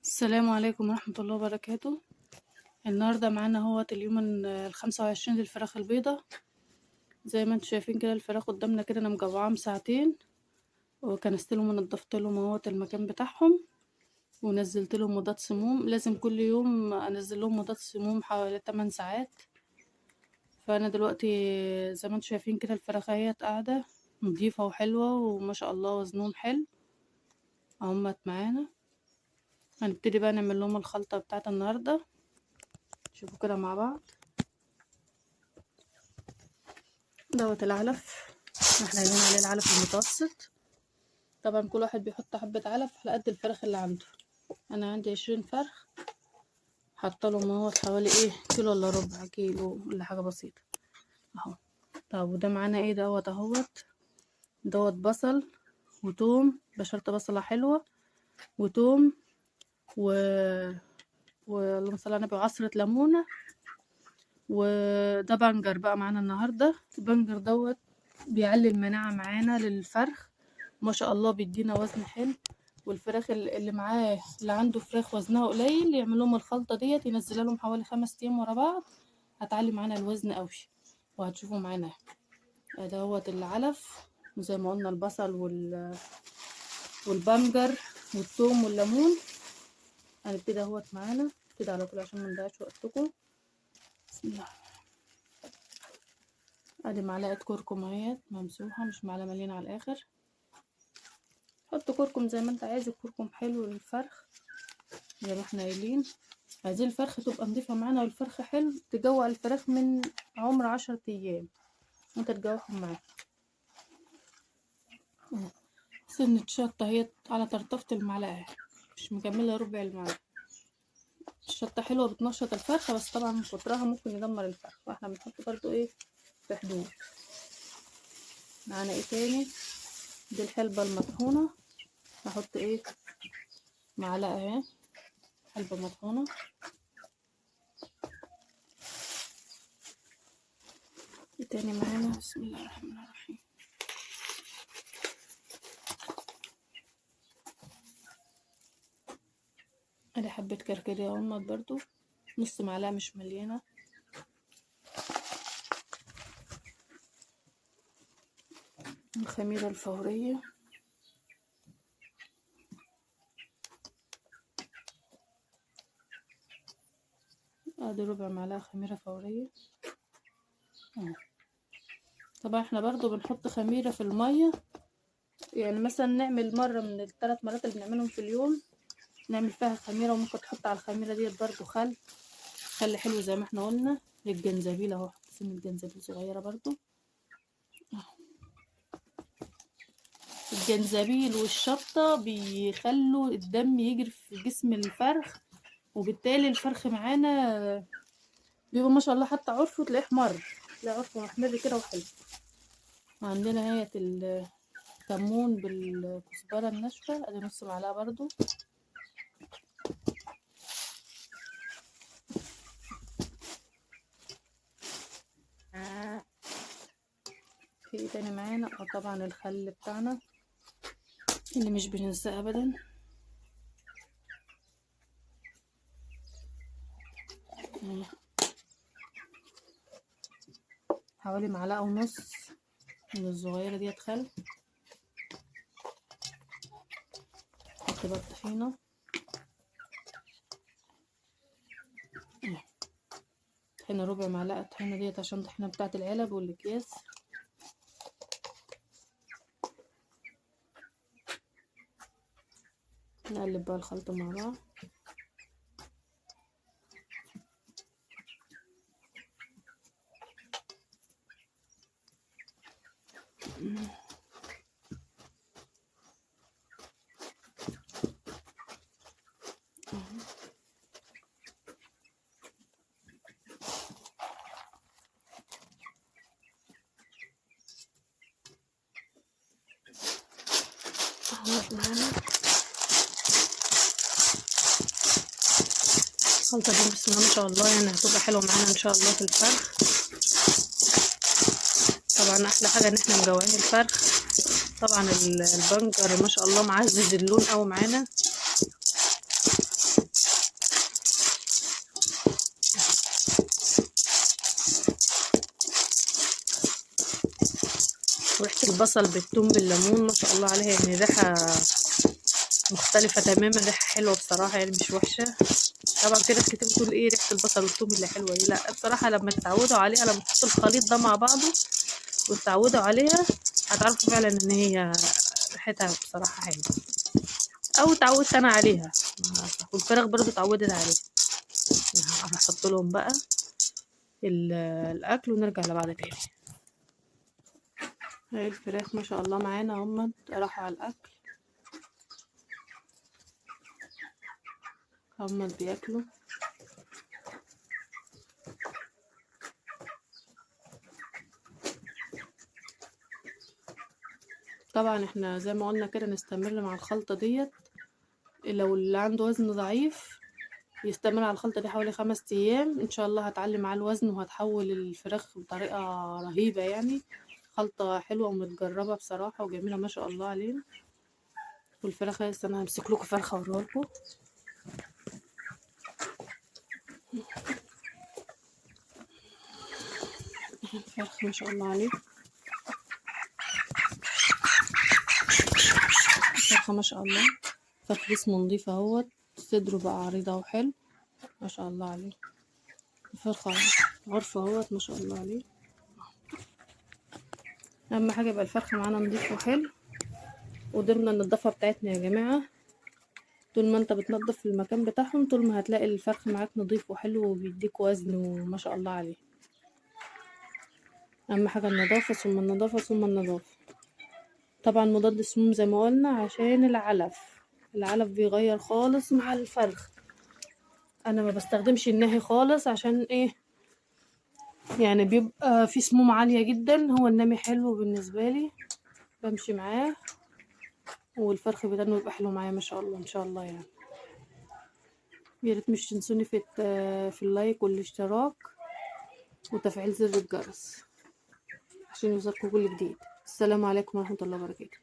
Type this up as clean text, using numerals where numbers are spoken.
السلام عليكم ورحمة الله وبركاته. النهاردة معانا هو اليوم 25 للفراخ البيضة. زي ما انتم شايفين كده الفراخ قدامنا كده، انا مجوعاهم ساعتين وكنستلهم ونضفت لهم اهوت المكان بتاعهم ونزلت لهم مضاد سموم. لازم كل يوم انزل لهم مضاد سموم حوالي 8 ساعات. فانا دلوقتي زي ما انتم شايفين كده الفراخ اهيت قاعدة نضيفة وحلوة وما شاء الله وزنهم حلو اهمت معانا. هنبتدي بقى نعمل لهم الخلطة بتاعت النهاردة، شوفوا كده مع بعض. دوت العلف، احنا قايلين عليه العلف المتوسط. طبعا كل واحد بيحط حبة علف على قد الفراخ اللي عنده. انا عندي 20 فرخ، حاطه لهم اهوت حوالي كيلو الا ربع كيلو ولا حاجة بسيطة اهو. طب وده معانا دوت اهوت، دوت بصل وتوم، بشرت بصلة حلوة وتوم اللهم صل على النبي، وعصرة ليمونة. وده بنجر بقى معانا النهاردة. البنجر دوت بيعلي المناعة معانا للفرخ، ما شاء الله بيدينا وزن حلو. والفراخ اللي معاه اللي عنده فراخ وزنها قليل يعمل لهم الخلطة ديت، ينزلها لهم حوالي 5 ايام ورا بعض، هتعلي معانا الوزن قوي وهتشوفوا معانا. ده هو العلف، وزي ما قلنا البصل والبنجر والثوم والليمون. هنبتدي اهوت معانا كده على طول عشان ما نضيعش وقتكم. بسم الله. ادي معلقه كركم اهيت ممسوحه، مش معلقه مليانه على الاخر. حط كركم زي ما انت عايز، الكركم حلو للفرخ زي ما احنا قايلين. عايزين الفرخ تبقى نضيفه معانا والفرخ حلو، تجوع الفراخ من عمر 10 ايام وانت تجوعهم معاك. سنة شطة اهيت على طرطفة المعلقة، مش مكملة ربع المعلقة. الشطة حلوة بتنشط الفرخة، بس طبعا من كترها ممكن يدمر الفرخ، فاحنا بنحط برضو في حدود. معانا تاني، دي الحلبة المطحونة، هحط معلقة اهي حلبة مطحونة. تاني معانا، بسم الله الرحمن الرحيم، ادي حبة كركديه اهمت برضو، نص معلقة مش مليانة. الخميرة الفورية، ادي ربع معلقة خميرة فورية. طبعا احنا برضو بنحط خميرة في المية، يعني مثلا نعمل مرة من ال3 مرات اللي بنعملهم في اليوم نعمل فيها خميرة. وممكن تحط على الخميرة ديت برضو خل حلو زي ما احنا قلنا. للجنزبيل اهو، حط سنة جنزبيل صغيرة برضو. الجنزبيل والشطة بيخلوا الدم يجري في جسم الفرخ، وبالتالي الفرخ معانا بيبقى ما شاء الله حتى عرفه تلاقيه احمر، تلاقي عرفه محمر كده وحلو. وعندنا الكمون بالكزبرة الناشفة، ادي نص معلقة برضو. في تاني معانا طبعا الخل بتاعنا اللي مش بننساه ابدا، حوالي معلقة ونص من الصغيرة ديت خل. نحط بقى الطحينة، طحينة ربع معلقة طحينة ديت عشان الطحينة بتاعت العلب والاكياس. نقلب بقى الخلطة مع بعض. معانا الخلطة دي بسم الله ما شاء الله، يعني هتبقى حلوة معانا ان شاء الله في الفرخ. طبعا احلى حاجة ان احنا مجوعين الفرخ. طبعا البنجر ما شاء الله معزز اللون قوي معانا. وريحة البصل بالثوم بالليمون ما شاء الله عليها، يعني ريحة مختلفة تماما، ريحة حلوة بصراحة يعني مش وحشة. طبعا في ناس كتير بتقول ايه ريحة البصل والثوم اللي حلوة دي، لا بصراحة لما تتعودوا عليها، لما تحطوا الخليط ده مع بعضه وتتعودوا عليها هتعرفوا فعلا ان هي ريحتها بصراحة حلوة، او اتعودت انا عليها والفراخ برضو اتعودت عليها. هحط لهم بقى الاكل ونرجع لبعض تاني. هاي الفراخ ما شاء الله معانا هم راحوا على الاكل، هم بياكلوا. طبعا احنا زي ما قلنا كده نستمر مع الخلطة ديت. لو اللي عنده وزن ضعيف يستمر على الخلطة دي حوالي 5 ايام ان شاء الله هتعلي معاه الوزن وهتحول الفراخ بطريقة رهيبة يعني. خلطة حلوة ومتجربة بصراحة وجميلة ما شاء الله علينا. والفراخ لسه انا همسك لكم فرخة اوريها لكم. الفرخ ما شاء الله عليه، الفرخة ما شاء الله، فرخ جسمه نضيف اهوت، صدره بقى عريض اهو حلو ما شاء الله عليه. الفرخة عرفة اهوت ما شاء الله عليه. اهم حاجة يبقى الفرخ معانا نضيف وحلو، ودرنا النضافة بتاعتنا يا جماعة. طول ما انت بتنضف في المكان بتاعهم طول ما هتلاقي الفرخ معاك نضيف وحلو وبيديك وزن وما شاء الله عليه. اهم حاجة النظافة ثم النظافة ثم النظافة. طبعا مضاد السموم زي ما قلنا عشان العلف بيغير خالص مع الفرخ. انا ما بستخدمش النهي خالص عشان ايه، يعني بيبقى في سموم عالية جدا. هو النمي حلو بالنسبة لي بمشي معاه، والفرخ بتاعنا بيبقى حلو معايا ما شاء الله ان شاء الله يعني. يا ريت مش تنسوني في اللايك والاشتراك وتفعيل زر الجرس عشان يوصلكوا كل جديد. السلام عليكم ورحمة الله وبركاته.